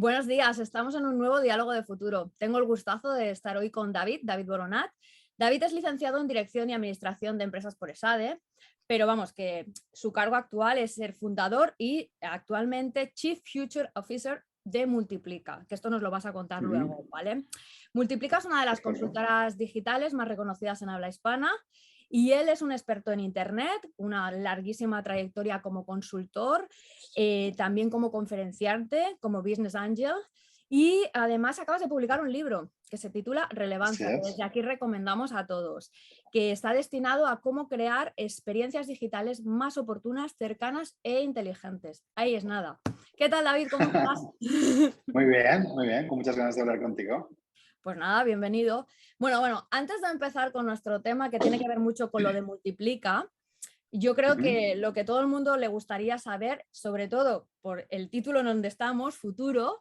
Buenos días, estamos en un nuevo diálogo de futuro. Tengo el gustazo de estar hoy con David Boronat. David es licenciado en Dirección y Administración de Empresas por ESADE, pero vamos, que su cargo actual es ser fundador y actualmente Chief Future Officer de Multiplica, que esto nos lo vas a contar luego, ¿vale? Multiplica es una de las Perfecto. consultoras digitales más reconocidas en habla hispana y él es un experto en Internet, una larguísima trayectoria como consultor, también como conferenciante, como Business Angel, y además acabas de publicar un libro que se titula Así Relevancia, que es. desde aquí recomendamos a todos, que está destinado a cómo crear experiencias digitales más oportunas, cercanas e inteligentes. Ahí es nada. ¿Qué tal, David? ¿Cómo estás? Muy bien, con muchas ganas de hablar contigo. Pues nada, bienvenido. Bueno, antes de empezar con nuestro tema que tiene que ver mucho con lo de Multiplica, yo creo que Ujú. lo que todo el mundo le gustaría saber, sobre todo por el título en donde estamos, futuro,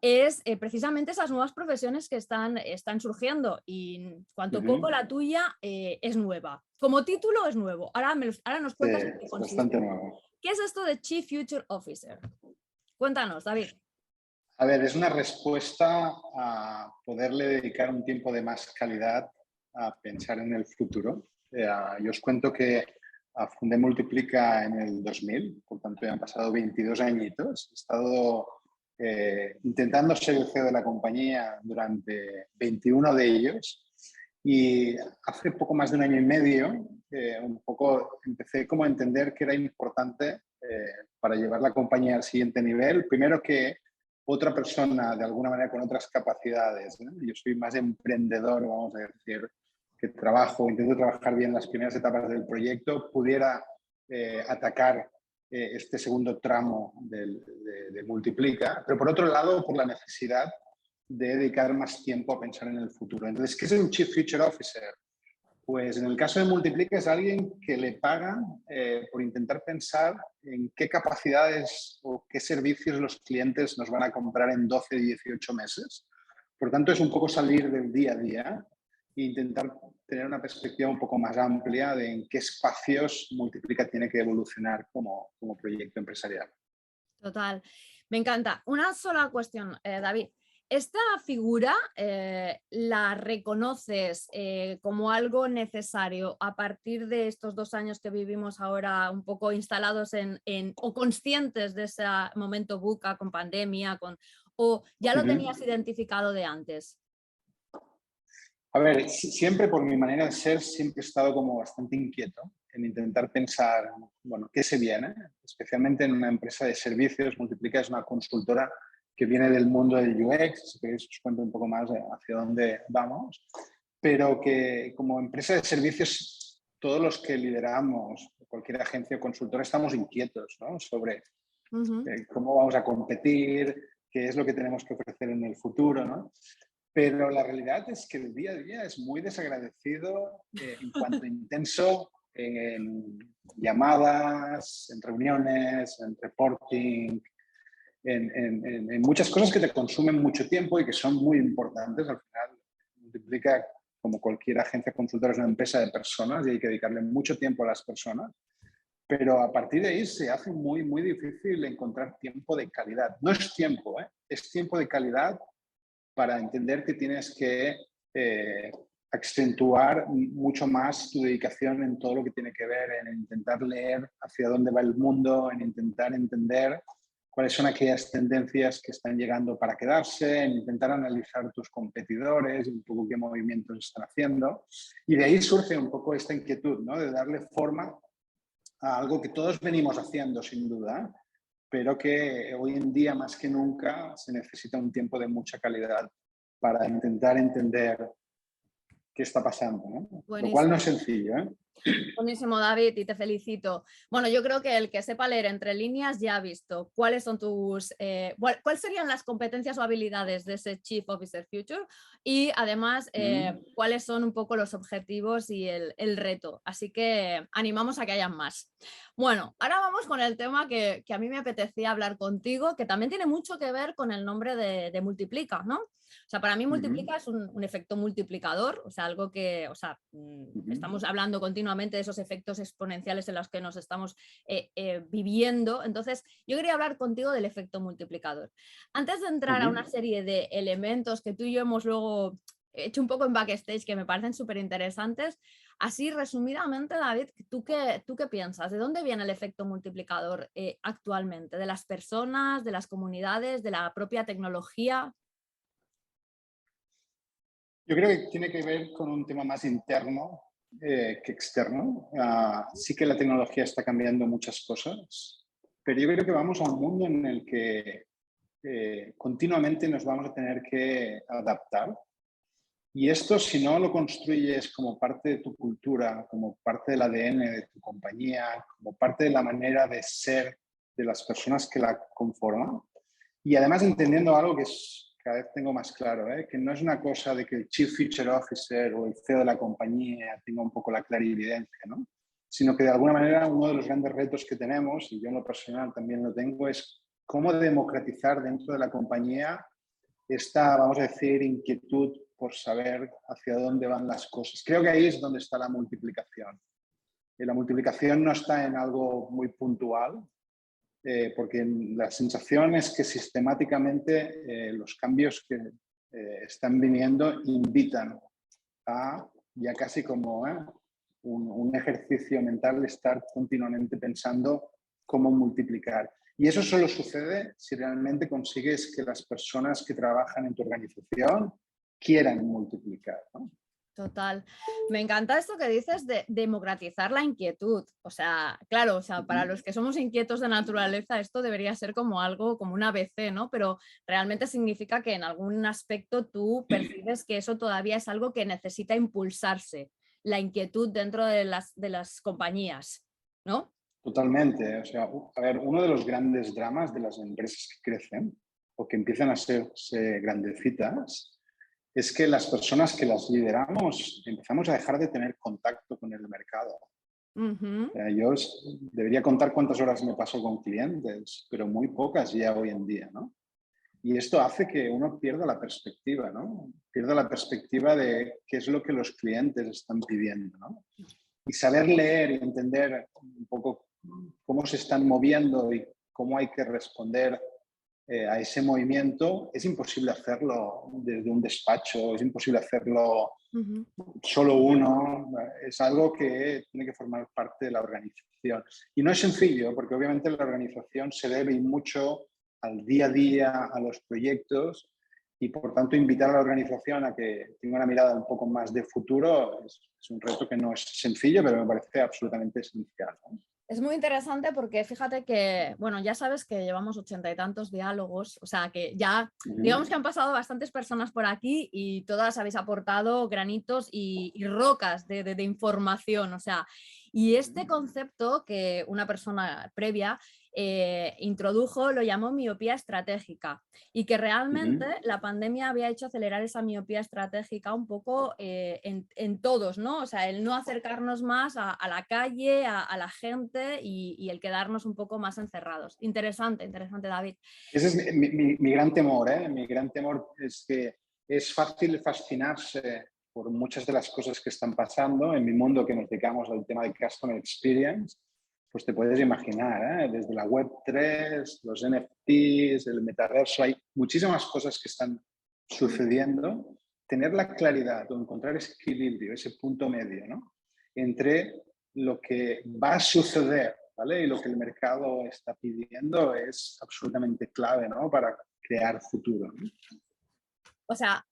es precisamente esas nuevas profesiones que están surgiendo y cuanto poco Ujú. la tuya es nueva. Como título es nuevo. Ahora nos Sí, cuentas en qué es consiste. bastante nuevo. ¿Qué es esto de Chief Future Officer? Cuéntanos, David. A ver, es una respuesta a poderle dedicar un tiempo de más calidad a pensar en el futuro. Yo os cuento que fundé Multiplica en el 2000, por tanto ya han pasado 22 añitos. He estado intentando ser el CEO de la compañía durante 21 de ellos y hace poco más de un año y medio un poco empecé como a entender que era importante para llevar la compañía al siguiente nivel. Primero que otra persona de alguna manera con otras capacidades, ¿no? Yo soy más emprendedor, vamos a decir, que intento trabajar bien las primeras etapas del proyecto, pudiera atacar este segundo tramo de Multiplica, pero por otro lado, por la necesidad de dedicar más tiempo a pensar en el futuro. Entonces, ¿qué es un Chief Future Officer? Pues en el caso de Multiplica es alguien que le pagan por intentar pensar en qué capacidades o qué servicios los clientes nos van a comprar en 12, 18 meses. Por tanto, es un poco salir del día a día e intentar tener una perspectiva un poco más amplia de en qué espacios Multiplica tiene que evolucionar como proyecto empresarial. Total. Me encanta. Una sola cuestión, David. ¿Esta figura la reconoces como algo necesario a partir de estos 2 años que vivimos ahora un poco instalados o conscientes de ese momento buca con pandemia, o ya lo tenías Ujú. identificado de antes? A ver, siempre por mi manera de ser, siempre he estado como bastante inquieto en intentar pensar, bueno, ¿qué se viene? Especialmente en una empresa de servicios. Multiplica es una consultora que viene del mundo del UX, si queréis os cuento un poco más hacia dónde vamos, pero que como empresa de servicios, todos los que lideramos cualquier agencia o consultora estamos inquietos, ¿no? Sobre Ujú. cómo vamos a competir, qué es lo que tenemos que ofrecer en el futuro, ¿no? Pero la realidad es que el día a día es muy desagradecido en cuanto a intenso en llamadas, en reuniones, en reporting, en muchas cosas que te consumen mucho tiempo y que son muy importantes. Al final, Multiplica, como cualquier agencia consultora, es una empresa de personas y hay que dedicarle mucho tiempo a las personas. Pero a partir de ahí se hace muy, muy difícil encontrar tiempo de calidad. No es tiempo, ¿eh? Es tiempo de calidad para entender que tienes que acentuar mucho más tu dedicación en todo lo que tiene que ver en intentar leer hacia dónde va el mundo, en intentar entender cuáles son aquellas tendencias que están llegando para quedarse, en intentar analizar tus competidores, un poco qué movimientos están haciendo. Y de ahí surge un poco esta inquietud, ¿no? De darle forma a algo que todos venimos haciendo sin duda, pero que hoy en día más que nunca se necesita un tiempo de mucha calidad para intentar entender qué está pasando, ¿no? Lo cual no es Buenísimo. sencillo, ¿eh? Buenísimo, David, y te felicito. Bueno, yo creo que el que sepa leer entre líneas ya ha visto cuáles son cuáles serían las competencias o habilidades de ese Chief Officer Future y además cuáles son un poco los objetivos y el reto. Así que animamos a que hayan más. Bueno, ahora vamos con el tema que a mí me apetecía hablar contigo, que también tiene mucho que ver con el nombre de Multiplica, ¿no? O sea, para mí multiplica es un efecto multiplicador, o sea, algo que, o sea, estamos hablando continuamente de esos efectos exponenciales en los que nos estamos viviendo. Entonces, yo quería hablar contigo del efecto multiplicador. Antes de entrar a una serie de elementos que tú y yo hemos luego hecho un poco en backstage que me parecen súper interesantes, así resumidamente, David, ¿tú qué piensas? ¿De dónde viene el efecto multiplicador actualmente? ¿De las personas, de las comunidades, de la propia tecnología? Yo creo que tiene que ver con un tema más interno que externo. Sí que la tecnología está cambiando muchas cosas, pero yo creo que vamos a un mundo en el que continuamente nos vamos a tener que adaptar. Y esto, si no lo construyes como parte de tu cultura, como parte del ADN de tu compañía, como parte de la manera de ser de las personas que la conforman, y además entendiendo algo que cada vez tengo más claro, que no es una cosa de que el Chief Feature Officer o el CEO de la compañía tenga un poco la clarividencia, ¿no? Sino que de alguna manera uno de los grandes retos que tenemos, y yo en lo personal también lo tengo, es cómo democratizar dentro de la compañía esta, vamos a decir, inquietud por saber hacia dónde van las cosas. Creo que ahí es donde está la multiplicación. La multiplicación no está en algo muy puntual, porque la sensación es que sistemáticamente los cambios que están viniendo invitan a, ya casi como un ejercicio mental, estar continuamente pensando cómo multiplicar. Y eso solo sucede si realmente consigues que las personas que trabajan en tu organización quieran multiplicar, ¿no? Total. Me encanta esto que dices de democratizar la inquietud. O sea, claro, o sea, para los que somos inquietos de naturaleza, esto debería ser como algo, como un ABC, ¿no? Pero realmente significa que en algún aspecto tú percibes que eso todavía es algo que necesita impulsarse, la inquietud dentro de las compañías, ¿no? Totalmente. O sea, a ver, uno de los grandes dramas de las empresas que crecen o que empiezan a serse grandecitas es que las personas que las lideramos empezamos a dejar de tener contacto con el mercado. O sea, yo debería contar cuántas horas me paso con clientes, pero muy pocas ya hoy en día, ¿no? Y esto hace que uno pierda la perspectiva, ¿no? Pierda la perspectiva de qué es lo que los clientes están pidiendo, ¿no? Y saber leer y entender un poco cómo se están moviendo y cómo hay que responder a ese movimiento, es imposible hacerlo desde un despacho, es imposible hacerlo solo uno, es algo que tiene que formar parte de la organización. Y no es sencillo, porque obviamente la organización se debe mucho al día a día, a los proyectos, y por tanto invitar a la organización a que tenga una mirada un poco más de futuro es un reto que no es sencillo, pero me parece absolutamente esencial, ¿no? Es muy interesante porque fíjate que, bueno, ya sabes que llevamos 80 y tantos diálogos, o sea que ya, digamos que han pasado bastantes personas por aquí y todas habéis aportado granitos y rocas de información, o sea, y este concepto que una persona previa introdujo lo llamó miopía estratégica y que realmente la pandemia había hecho acelerar esa miopía estratégica un poco en todos, ¿no? O sea, el no acercarnos más a la calle, a la gente y el quedarnos un poco más encerrados. Interesante, David. Ese es mi gran temor, ¿eh? Mi gran temor es que es fácil fascinarse por muchas de las cosas que están pasando. En mi mundo, que nos dedicamos al tema de Customer Experience, pues te puedes imaginar, ¿eh? Desde la Web3, los NFTs, el metaverso, hay muchísimas cosas que están sucediendo. Tener la claridad o encontrar ese equilibrio, ese punto medio, ¿no? Entre lo que va a suceder, ¿vale? Y lo que el mercado está pidiendo es absolutamente clave, ¿no? Para crear futuro, ¿no? O sea,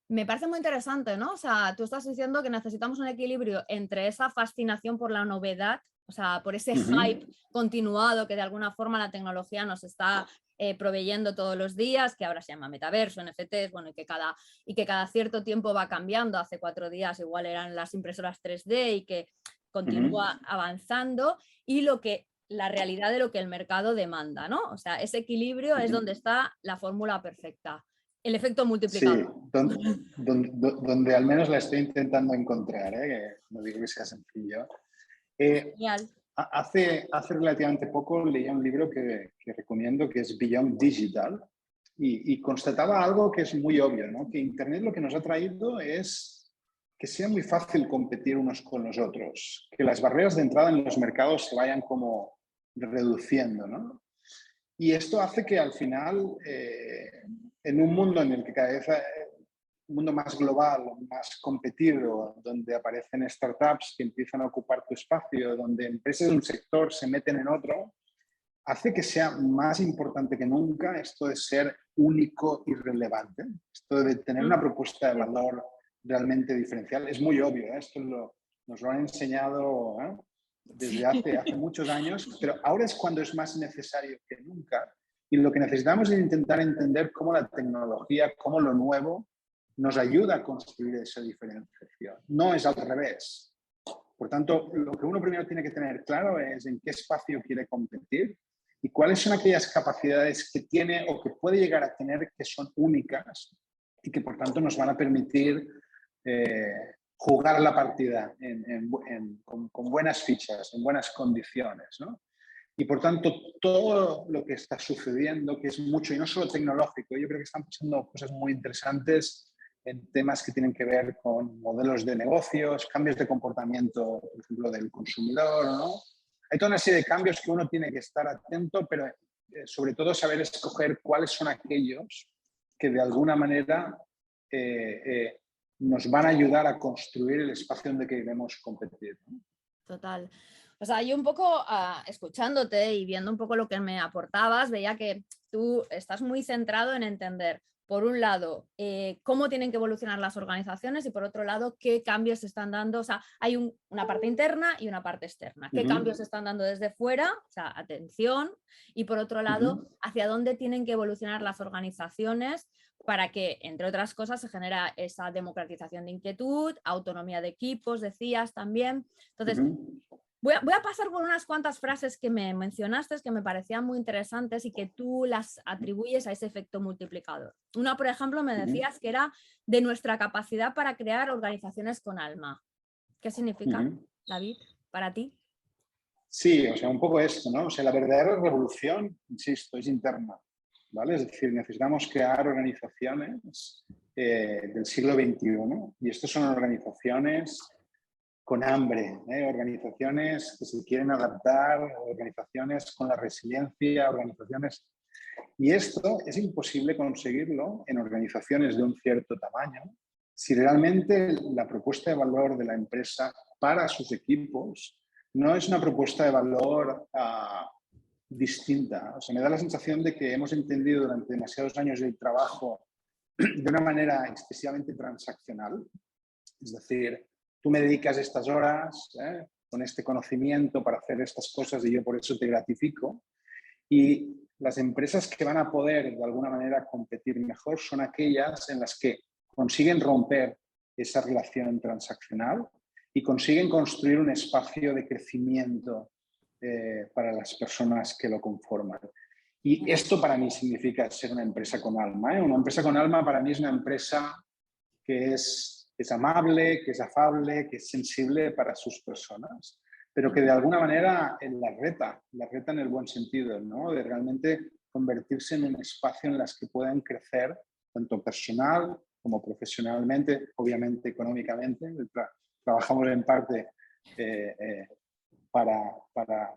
me parece muy interesante, ¿no? O sea, tú estás diciendo que necesitamos un equilibrio entre esa fascinación por la novedad, o sea, por ese hype continuado que de alguna forma la tecnología nos está proveyendo todos los días, que ahora se llama metaverso, NFTs, bueno, y que cada cierto tiempo va cambiando. Hace 4 días igual eran las impresoras 3D y que continúa avanzando, y la realidad de lo que el mercado demanda, ¿no? O sea, ese equilibrio es donde está la fórmula perfecta. El efecto multiplicador. Sí, donde al menos la estoy intentando encontrar, que no digo que sea sencillo. Genial. Hace relativamente poco leí un libro que recomiendo, que es Beyond Digital, y constataba algo que es muy obvio, ¿no? Que Internet lo que nos ha traído es que sea muy fácil competir unos con los otros, que las barreras de entrada en los mercados se vayan como reduciendo, ¿no? Y esto hace que al final, en un mundo en el que cada vez un mundo más global, más competido, donde aparecen startups que empiezan a ocupar tu espacio, donde empresas de un sector se meten en otro, hace que sea más importante que nunca esto de ser único y relevante, esto de tener una propuesta de valor realmente diferencial. Es muy obvio, ¿eh? Esto nos lo han enseñado, ¿eh? Desde hace muchos años, pero ahora es cuando es más necesario que nunca. Y lo que necesitamos es intentar entender cómo la tecnología, cómo lo nuevo nos ayuda a construir esa diferenciación. No es al revés. Por tanto, lo que uno primero tiene que tener claro es en qué espacio quiere competir y cuáles son aquellas capacidades que tiene o que puede llegar a tener que son únicas y que por tanto nos van a permitir jugar la partida con buenas fichas, en buenas condiciones, ¿no? Y por tanto, todo lo que está sucediendo, que es mucho, y no solo tecnológico, yo creo que están pasando cosas muy interesantes en temas que tienen que ver con modelos de negocios, cambios de comportamiento, por ejemplo, del consumidor, ¿no? Hay toda una serie de cambios que uno tiene que estar atento, pero sobre todo saber escoger cuáles son aquellos que de alguna manera nos van a ayudar a construir el espacio donde queremos competir, ¿no? Total. O sea, yo un poco escuchándote y viendo un poco lo que me aportabas, veía que tú estás muy centrado en entender, por un lado, cómo tienen que evolucionar las organizaciones y por otro lado, qué cambios se están dando. O sea, hay una parte interna y una parte externa. ¿Qué cambios se están dando desde fuera? O sea, atención. Y por otro lado, hacia dónde tienen que evolucionar las organizaciones para que, entre otras cosas, se genera esa democratización de inquietud, autonomía de equipos, decías también. Entonces, voy a pasar por unas cuantas frases que me mencionaste que me parecían muy interesantes y que tú las atribuyes a ese efecto multiplicador. Una, por ejemplo, me decías que era de nuestra capacidad para crear organizaciones con alma. ¿Qué significa, David, para ti? Sí, o sea, un poco esto, ¿no? O sea, la verdadera revolución, insisto, es interna, ¿vale? Es decir, necesitamos crear organizaciones del siglo XXI y estas son organizaciones con hambre, organizaciones que se quieren adaptar, organizaciones con la resiliencia, organizaciones... Y esto es imposible conseguirlo en organizaciones de un cierto tamaño si realmente la propuesta de valor de la empresa para sus equipos no es una propuesta de valor distinta. O sea, me da la sensación de que hemos entendido durante demasiados años el trabajo de una manera excesivamente transaccional. Es decir, tú me dedicas estas horas con este conocimiento para hacer estas cosas y yo por eso te gratifico. Y las empresas que van a poder de alguna manera competir mejor son aquellas en las que consiguen romper esa relación transaccional y consiguen construir un espacio de crecimiento para las personas que lo conforman. Y esto para mí significa ser una empresa con alma, ¿eh? Una empresa con alma para mí es una empresa que es amable, que es afable, que es sensible para sus personas, pero que de alguna manera la reta en el buen sentido, ¿no? De realmente convertirse en un espacio en las que puedan crecer tanto personal como profesionalmente, obviamente económicamente. Trabajamos en parte para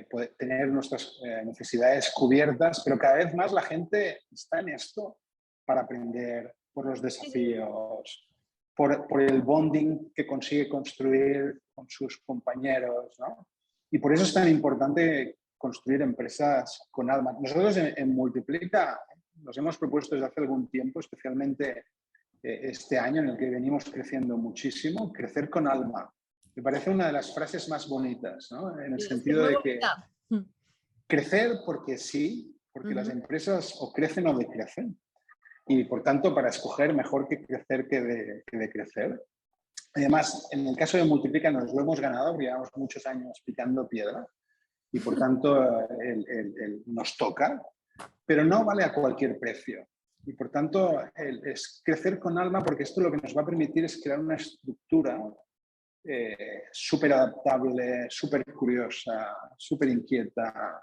poder tener nuestras necesidades cubiertas, pero cada vez más la gente está en esto para aprender, por los desafíos, por el bonding que consigue construir con sus compañeros, ¿no? Y por eso es tan importante construir empresas con alma. Nosotros en Multiplica nos hemos propuesto desde hace algún tiempo, especialmente este año en el que venimos creciendo muchísimo, crecer con alma. Me parece una de las frases más bonitas, ¿no? En el sentido de que crecer porque sí, porque las empresas o crecen o decrecen. Y por tanto, para escoger, mejor que crecer que decrecer. Además, en el caso de Multiplica nos lo hemos ganado, porque llevamos muchos años picando piedra y por tanto nos toca, pero no vale a cualquier precio. Y por tanto, es crecer con alma, porque esto lo que nos va a permitir es crear una estructura súper adaptable, súper curiosa, súper inquieta,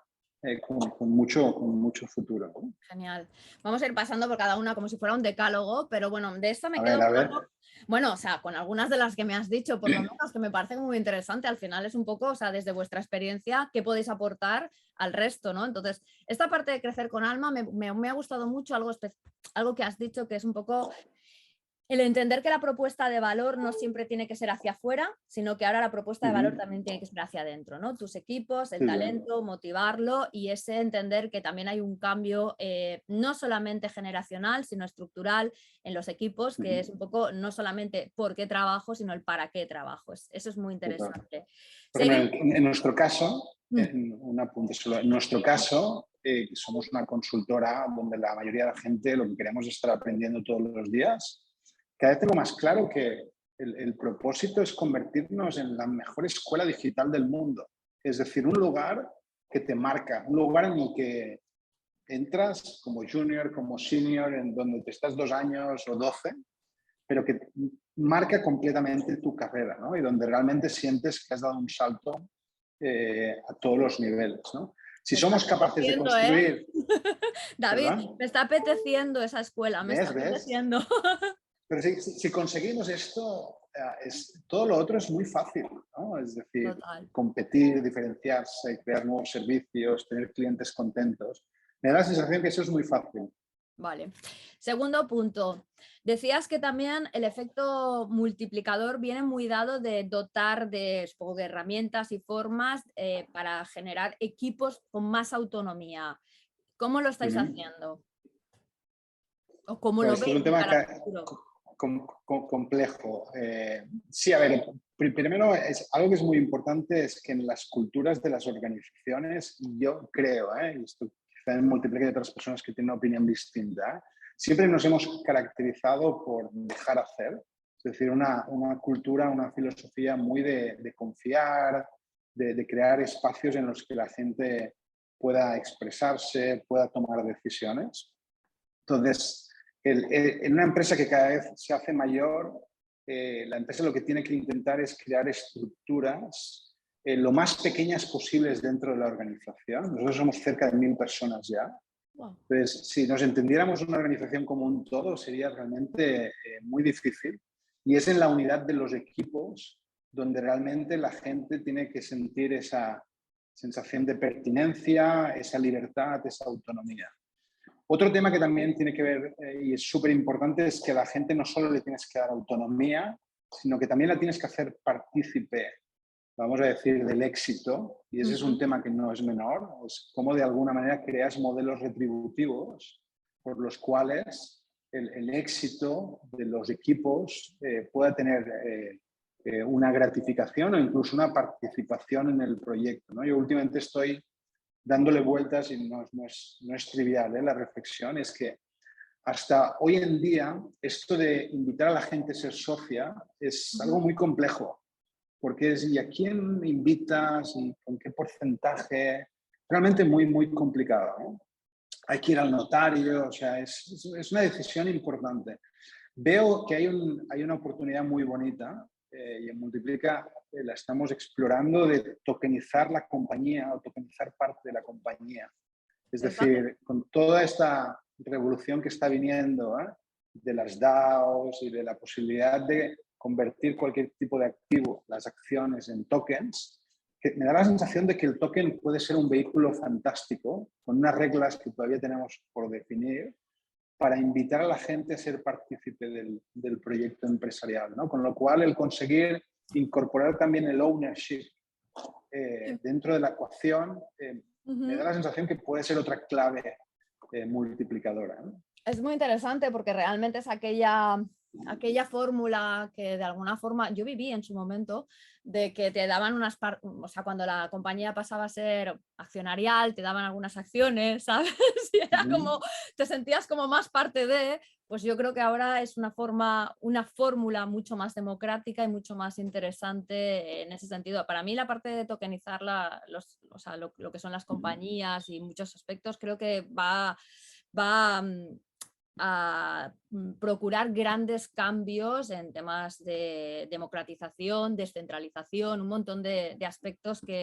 con mucho futuro, ¿no? Genial. Vamos a ir pasando por cada una como si fuera un decálogo, pero bueno, de esta me quedo A con ver. algo, bueno, o sea, con algunas de las que me has dicho, por lo menos, que me parecen muy interesante. Al final es un poco, o sea, desde vuestra experiencia, ¿qué podéis aportar al resto, ¿no? Entonces, esta parte de crecer con alma me ha gustado mucho algo que has dicho, que es un poco el entender que la propuesta de valor no siempre tiene que ser hacia afuera, sino que ahora la propuesta de valor también tiene que ser hacia adentro, ¿no? Tus equipos, el talento, motivarlo y ese entender que también hay un cambio no solamente generacional, sino estructural en los equipos, que es un poco no solamente por qué trabajo, sino el para qué trabajo. Eso es muy interesante. En nuestro caso, un apunte solo, en nuestro caso, somos una consultora donde la mayoría de la gente lo que queremos es estar aprendiendo todos los días. Cada vez tengo más claro que el propósito es convertirnos en la mejor escuela digital del mundo. Es decir, un lugar que te marca, un lugar en el que entras como junior, como senior, en donde te estás 2 años o 12, pero que marca completamente tu carrera, ¿no? Y donde realmente sientes que has dado un salto a todos los niveles, ¿no? Si somos capaces de construir... David, ¿Verdad? me está apeteciendo esa escuela, me está apeteciendo. Pero si conseguimos esto, todo lo otro es muy fácil, ¿no? Es decir, Total. competir, diferenciarse, crear nuevos servicios, tener clientes contentos. Me da la sensación que eso es muy fácil. Vale. Segundo punto. Decías que también el efecto multiplicador viene muy dado de dotar de herramientas y formas para generar equipos con más autonomía. ¿Cómo lo estáis haciendo? ¿O cómo lo Esto es veis un de tema cara al futuro? complejo. Sí, a ver, primero algo que es muy importante es que en las culturas de las organizaciones, yo creo, y esto quizá me multiplique de otras personas que tienen una opinión distinta, siempre nos hemos caracterizado por dejar hacer, es decir, una cultura, una filosofía muy de confiar, de crear espacios en los que la gente pueda expresarse, pueda tomar decisiones. Entonces, en una empresa que cada vez se hace mayor, la empresa lo que tiene que intentar es crear estructuras lo más pequeñas posibles dentro de la organización. Nosotros somos cerca de 1000 personas ya. Wow. Entonces, si nos entendiéramos una organización como un todo, sería realmente muy difícil. Y es en la unidad de los equipos donde realmente la gente tiene que sentir esa sensación de pertinencia, esa libertad, esa autonomía. Otro tema que también tiene que ver y es súper importante es que a la gente no solo le tienes que dar autonomía, sino que también la tienes que hacer partícipe, vamos a decir, del éxito. Y ese es un tema que no es menor, es cómo de alguna manera creas modelos retributivos por los cuales el éxito de los equipos pueda tener una gratificación o incluso una participación en el proyecto, ¿no? Yo últimamente estoy dándole vueltas y no es trivial, la reflexión es que hasta hoy en día esto de invitar a la gente a ser socia es algo muy complejo, porque es ¿y a quién invitas y con qué porcentaje? Realmente muy complicado, ¿no? Hay que ir al notario, o sea, es una decisión importante. Veo que hay una oportunidad muy bonita y en Multiplica la estamos explorando de tokenizar la compañía o tokenizar parte de la compañía. Es decir, con toda esta revolución que está viniendo de las DAOs y de la posibilidad de convertir cualquier tipo de activo, las acciones, en tokens, que me da la sensación de que el token puede ser un vehículo fantástico, con unas reglas que todavía tenemos por definir, para invitar a la gente a ser partícipe del proyecto empresarial, ¿no? Con lo cual, el conseguir incorporar también el ownership dentro de la ecuación me da la sensación que puede ser otra clave multiplicadora, ¿no? Es muy interesante porque realmente es aquella fórmula que de alguna forma yo viví en su momento, de que te daban o sea, cuando la compañía pasaba a ser accionarial, te daban algunas acciones, ¿sabes? Y era como, te sentías como más parte de, pues yo creo que ahora es una fórmula mucho más democrática y mucho más interesante en ese sentido. Para mí la parte de tokenizar o sea, lo que son las compañías y muchos aspectos creo que va a procurar grandes cambios en temas de democratización, descentralización, un montón de aspectos que...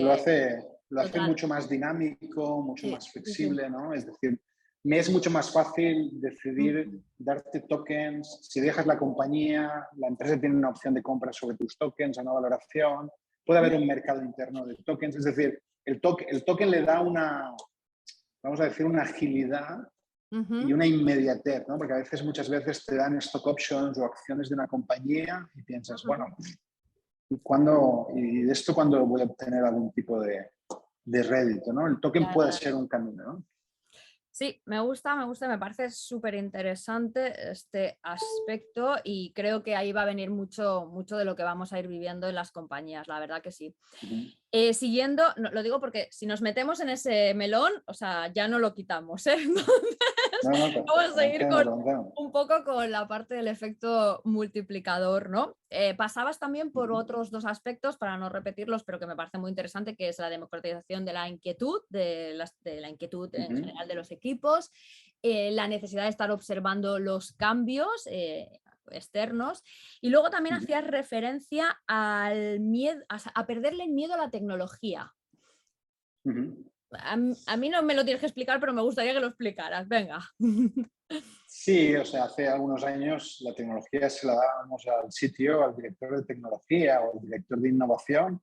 lo hace Total. mucho más dinámico, mucho Sí, más sí, sí. flexible, ¿no? Es decir, me es mucho más fácil decidir darte tokens. Si dejas la compañía, la empresa tiene una opción de compra sobre tus tokens, una valoración. Puede haber un mercado interno de tokens. Es decir, el token le da una, vamos a decir, una agilidad y una inmediatez, ¿no? Porque a veces, muchas veces te dan stock options o acciones de una compañía y piensas, bueno, ¿y de esto cuándo voy a obtener algún tipo de rédito, ¿no? El token Ya, puede ya. ser un camino, ¿no? Sí, me gusta, me parece súper interesante este aspecto y creo que ahí va a venir mucho, mucho de lo que vamos a ir viviendo en las compañías, la verdad que sí. Siguiendo, lo digo porque si nos metemos en ese melón, o sea, ya no lo quitamos, ¿eh? No, no, Vamos a ir con avancemos. un poco con la parte del efecto multiplicador, ¿no? Pasabas también por otros dos aspectos, para no repetirlos, pero que me parece muy interesante, que es la democratización de la inquietud, de la inquietud en general de los equipos, la necesidad de estar observando los cambios externos, y luego también hacías referencia al miedo, a perderle el miedo a la tecnología. A mí no me lo tienes que explicar, pero me gustaría que lo explicaras. Venga. Sí, o sea, hace algunos años la tecnología se la dábamos al sitio, al director de tecnología o al director de innovación.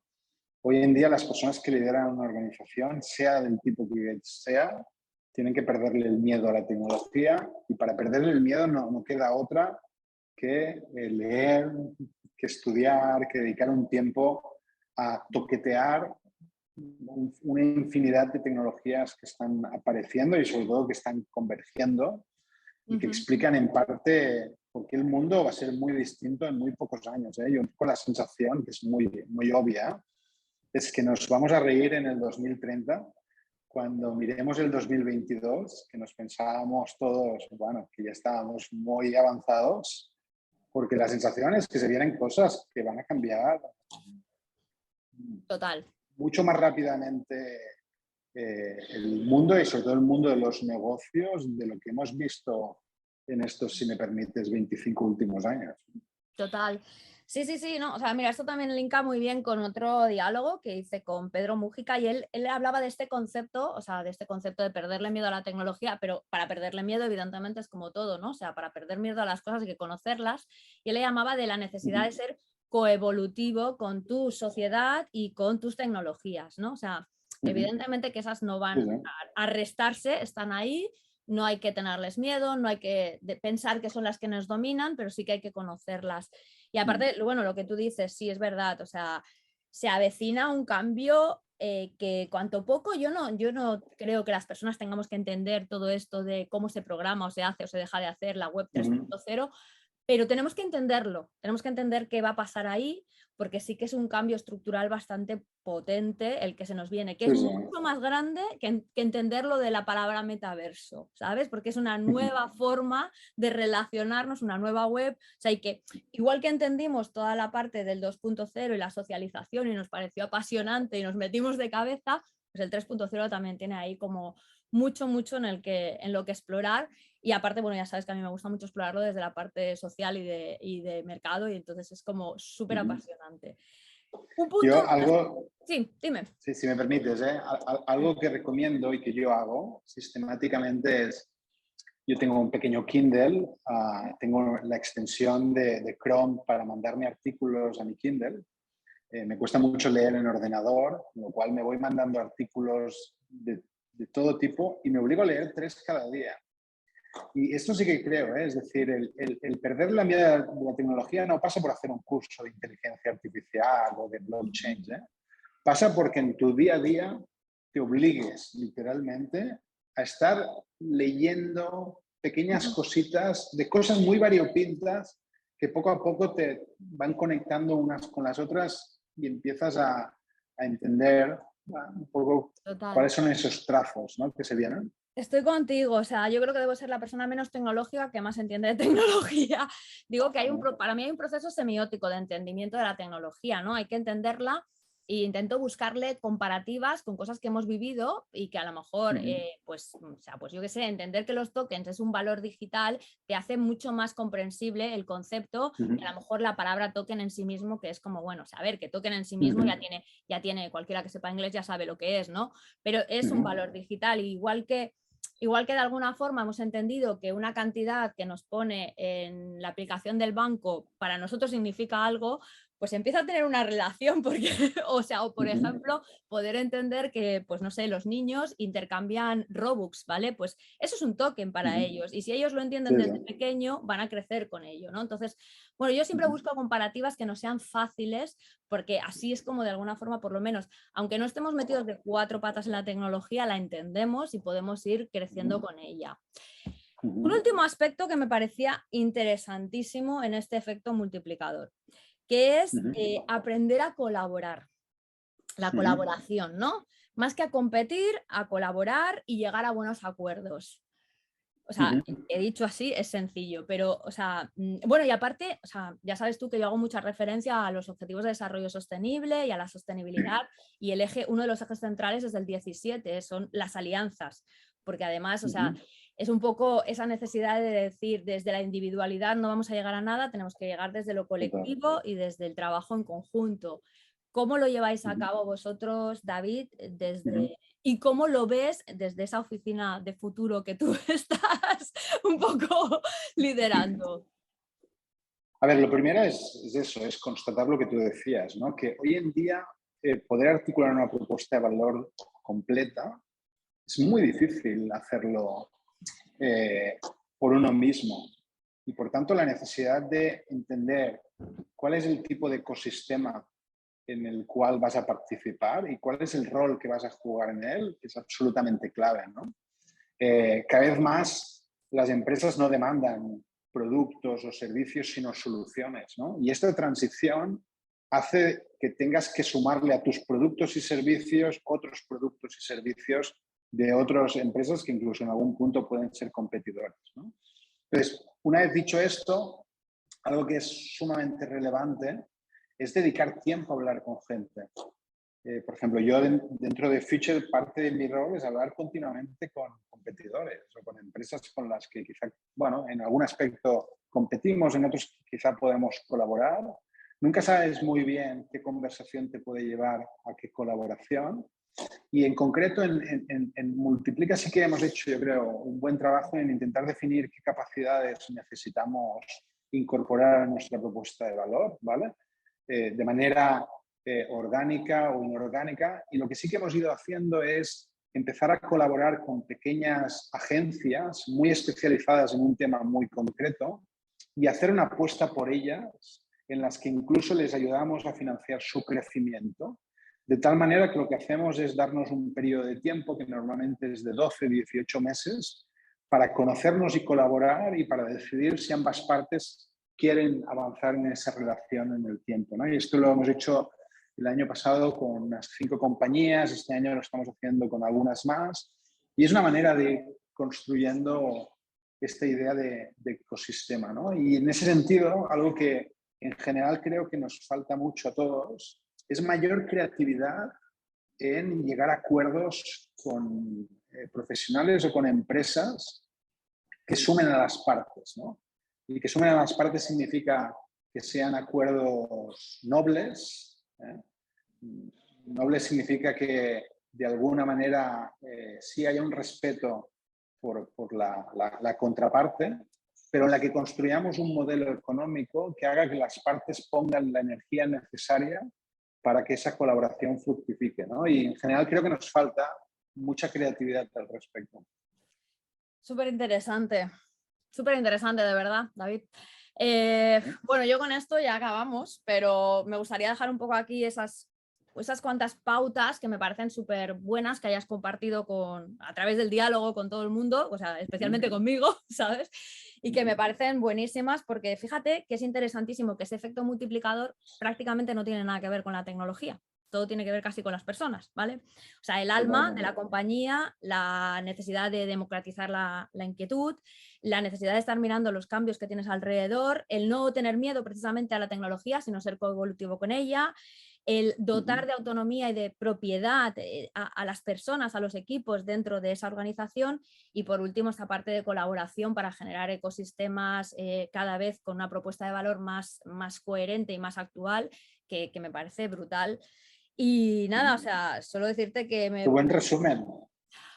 Hoy en día las personas que lideran una organización, sea del tipo que sea, tienen que perderle el miedo a la tecnología, y para perderle el miedo no queda otra que leer, que estudiar, que dedicar un tiempo a toquetear una infinidad de tecnologías que están apareciendo y sobre todo que están convergiendo y que explican en parte por qué el mundo va a ser muy distinto en muy pocos años. Yo con la sensación, que es muy obvia, es que nos vamos a reír en el 2030 cuando miremos el 2022, que nos pensábamos todos, bueno, que ya estábamos muy avanzados, porque la sensación es que se vienen cosas que van a cambiar Total. mucho más rápidamente el mundo, y sobre todo el mundo de los negocios, de lo que hemos visto en estos, si me permites, 25 últimos años. Total. Sí, sí, sí, no, o sea, mira, esto también linka muy bien con otro diálogo que hice con Pedro Mújica, y él hablaba de este concepto, o sea, de este concepto de perderle miedo a la tecnología, pero para perderle miedo, evidentemente, es como todo, ¿no? O sea, para perder miedo a las cosas hay que conocerlas, y él le llamaba de la necesidad de ser coevolutivo con tu sociedad y con tus tecnologías, ¿no? O sea, evidentemente que esas no van a restarse, están ahí. No hay que tenerles miedo, no hay que pensar que son las que nos dominan, pero sí que hay que conocerlas. Y aparte, bueno, lo que tú dices, sí, es verdad, o sea, se avecina un cambio que cuanto poco, yo no creo que las personas tengamos que entender todo esto de cómo se programa o se hace o se deja de hacer la web 3.0, pero tenemos que entenderlo, tenemos que entender qué va a pasar ahí, porque sí que es un cambio estructural bastante potente el que se nos viene, que es mucho más grande que entender lo de la palabra metaverso, ¿sabes? Porque es una nueva forma de relacionarnos, una nueva web, o sea, y que igual que entendimos toda la parte del 2.0 y la socialización y nos pareció apasionante y nos metimos de cabeza, pues el 3.0 también tiene ahí como mucho en lo que explorar. Y aparte, bueno, ya sabes que a mí me gusta mucho explorarlo desde la parte social y de mercado, y entonces es como súper apasionante. Un punto... Yo algo, Sí, dime. sí, si me permites, algo que recomiendo y que yo hago sistemáticamente es, yo tengo un pequeño Kindle, tengo la extensión de Chrome para mandarme artículos a mi Kindle. Me cuesta mucho leer en ordenador, con lo cual me voy mandando artículos de todo tipo y me obligo a leer 3 cada día. Y esto sí que creo, es decir, el perder la mirada de la tecnología no pasa por hacer un curso de inteligencia artificial o de blockchain, pasa porque en tu día a día te obligues literalmente a estar leyendo pequeñas cositas de cosas muy variopintas que poco a poco te van conectando unas con las otras y empiezas a entender un poco cuáles son esos trazos, ¿no?, que se vienen. Estoy contigo, o sea, yo creo que debo ser la persona menos tecnológica que más entiende de tecnología. Digo que para mí hay un proceso semiótico de entendimiento de la tecnología, ¿no? Hay que entenderla e intento buscarle comparativas con cosas que hemos vivido y que a lo mejor, pues yo qué sé, entender que los tokens es un valor digital te hace mucho más comprensible el concepto que a lo mejor la palabra token en sí mismo, que es como, bueno, saber que token en sí mismo ya tiene, cualquiera que sepa inglés ya sabe lo que es, ¿no? Pero es un valor digital, igual que de alguna forma hemos entendido que una cantidad que nos pone en la aplicación del banco para nosotros significa algo, pues empieza a tener una relación, porque, o por ejemplo, poder entender que, pues no sé, los niños intercambian Robux, ¿vale? Pues eso es un token para ellos, y si ellos lo entienden desde pequeño, van a crecer con ello, ¿no? Entonces, bueno, yo siempre busco comparativas que no sean fáciles, porque así es como de alguna forma, por lo menos, aunque no estemos metidos de 4 patas en la tecnología, la entendemos y podemos ir creciendo con ella. Un último aspecto que me parecía interesantísimo en este efecto multiplicador, que es aprender a colaborar, la colaboración, ¿no? Más que a competir, a colaborar y llegar a buenos acuerdos. O sea, he dicho así, es sencillo, pero, o sea, bueno, y aparte, o sea, ya sabes tú que yo hago mucha referencia a los Objetivos de Desarrollo Sostenible y a la sostenibilidad, y uno de los ejes centrales es el 17, son las alianzas, porque además, o sea, es un poco esa necesidad de decir, desde la individualidad no vamos a llegar a nada, tenemos que llegar desde lo colectivo y desde el trabajo en conjunto. ¿Cómo lo lleváis a cabo vosotros, David, y cómo lo ves desde esa oficina de futuro que tú estás un poco liderando? A ver, lo primero es eso, es constatar lo que tú decías, ¿no? Que hoy en día poder articular una propuesta de valor completa es muy difícil hacerlo por uno mismo. Y por tanto, la necesidad de entender cuál es el tipo de ecosistema en el cual vas a participar y cuál es el rol que vas a jugar en él es absolutamente clave, ¿no? Cada vez más las empresas no demandan productos o servicios, sino soluciones, ¿no? Y esta transición hace que tengas que sumarle a tus productos y servicios otros productos y servicios de otras empresas que incluso en algún punto pueden ser competidores, ¿no? Entonces, una vez dicho esto, algo que es sumamente relevante es dedicar tiempo a hablar con gente. Por ejemplo, yo dentro de Future, parte de mi rol es hablar continuamente con competidores o con empresas con las que quizá, bueno, en algún aspecto competimos, en otros quizá podemos colaborar. Nunca sabes muy bien qué conversación te puede llevar a qué colaboración. Y en concreto, en Multiplica sí que hemos hecho, yo creo, un buen trabajo en intentar definir qué capacidades necesitamos incorporar a nuestra propuesta de valor, ¿vale? De manera orgánica o inorgánica. Y lo que sí que hemos ido haciendo es empezar a colaborar con pequeñas agencias muy especializadas en un tema muy concreto y hacer una apuesta por ellas en las que incluso les ayudamos a financiar su crecimiento. De tal manera que lo que hacemos es darnos un periodo de tiempo que normalmente es de 12, 18 meses para conocernos y colaborar y para decidir si ambas partes quieren avanzar en esa relación en el tiempo, ¿no? Y esto lo hemos hecho el año pasado con unas 5 compañías, este año lo estamos haciendo con algunas más y es una manera de ir construyendo esta idea de ecosistema, ¿no? Y en ese sentido, algo que en general creo que nos falta mucho a todos es mayor creatividad en llegar a acuerdos con profesionales o con empresas que sumen a las partes, ¿no? Y que sumen a las partes significa que sean acuerdos nobles. Nobles significa que de alguna manera sí haya un respeto por la contraparte, pero en la que construyamos un modelo económico que haga que las partes pongan la energía necesaria para que esa colaboración fructifique, ¿no? Y en general creo que nos falta mucha creatividad al respecto. Súper interesante de verdad, David. Bueno, yo con esto ya acabamos, pero me gustaría dejar un poco aquí esas cuantas pautas que me parecen súper buenas que hayas compartido a través del diálogo con todo el mundo, o sea, especialmente conmigo, ¿sabes? Y que me parecen buenísimas porque fíjate que es interesantísimo que ese efecto multiplicador prácticamente no tiene nada que ver con la tecnología. Todo tiene que ver casi con las personas, ¿vale? O sea, el alma de la compañía, la necesidad de democratizar la inquietud, la necesidad de estar mirando los cambios que tienes alrededor, el no tener miedo precisamente a la tecnología, sino ser coevolutivo con ella, el dotar de autonomía y de propiedad a las personas, a los equipos dentro de esa organización, y por último esta parte de colaboración para generar ecosistemas cada vez con una propuesta de valor más coherente y más actual, que me parece brutal. Y nada, o sea, solo decirte que Qué buen resumen.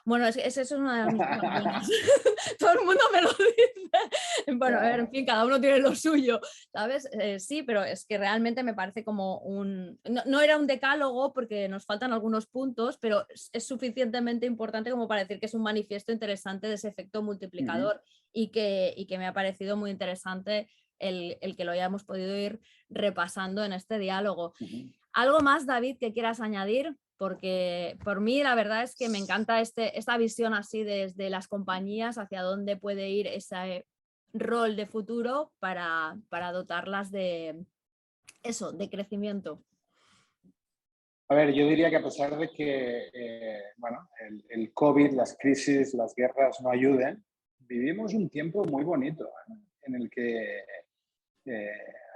Bueno, eso es una de mis cosas buenas. Todo el mundo me lo dice. Bueno, a ver, en fin, cada uno tiene lo suyo, ¿sabes? Sí, pero es que realmente me parece como un... No era un decálogo porque nos faltan algunos puntos, pero es suficientemente importante como para decir que es un manifiesto interesante de ese efecto multiplicador y que me ha parecido muy interesante el que lo hayamos podido ir repasando en este diálogo. ¿Algo más, David, que quieras añadir? Porque por mí la verdad es que me encanta esta visión así desde las compañías hacia dónde puede ir ese rol de futuro para dotarlas de eso, de crecimiento. A ver, yo diría que a pesar de que bueno, el COVID, las crisis, las guerras no ayuden, vivimos un tiempo muy bonito en el que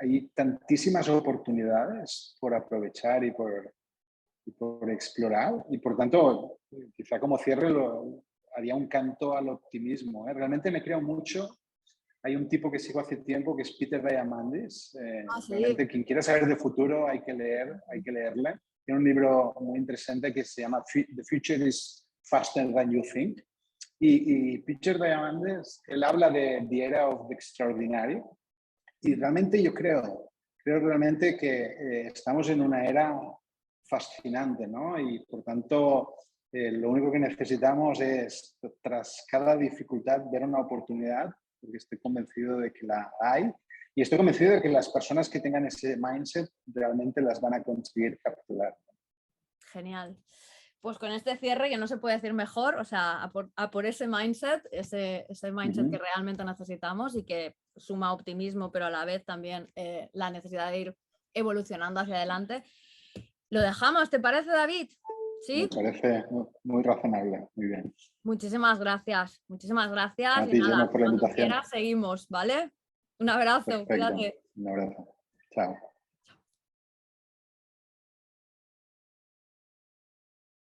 hay tantísimas oportunidades por aprovechar y por explorar, y por tanto, quizá como cierre haría un canto al optimismo. Realmente me creo mucho. Hay un tipo que sigo hace tiempo que es Peter Diamandis. Sí. Realmente quien quiera saber de futuro hay que leerle. Tiene un libro muy interesante que se llama The Future is Faster Than You Think. Y Peter Diamandis, él habla de The Era of the Extraordinary. Y realmente yo creo realmente que estamos en una era fascinante, ¿no? Y por tanto, lo único que necesitamos es, tras cada dificultad, ver una oportunidad, porque estoy convencido de que la hay, y estoy convencido de que las personas que tengan ese mindset realmente las van a conseguir capturar. Genial. Pues con este cierre, que no se puede decir mejor, o sea, a por ese mindset, ese mindset que realmente necesitamos y que suma optimismo, pero a la vez también la necesidad de ir evolucionando hacia adelante. Lo dejamos, ¿te parece, David? ¿Sí? Me parece muy razonable, muy bien. Muchísimas gracias. Muchísimas gracias. A ti, Gemma, por la Cuando invitación. quieras, seguimos, ¿vale? Un abrazo, Perfecto. cuídate. Un abrazo. Chao.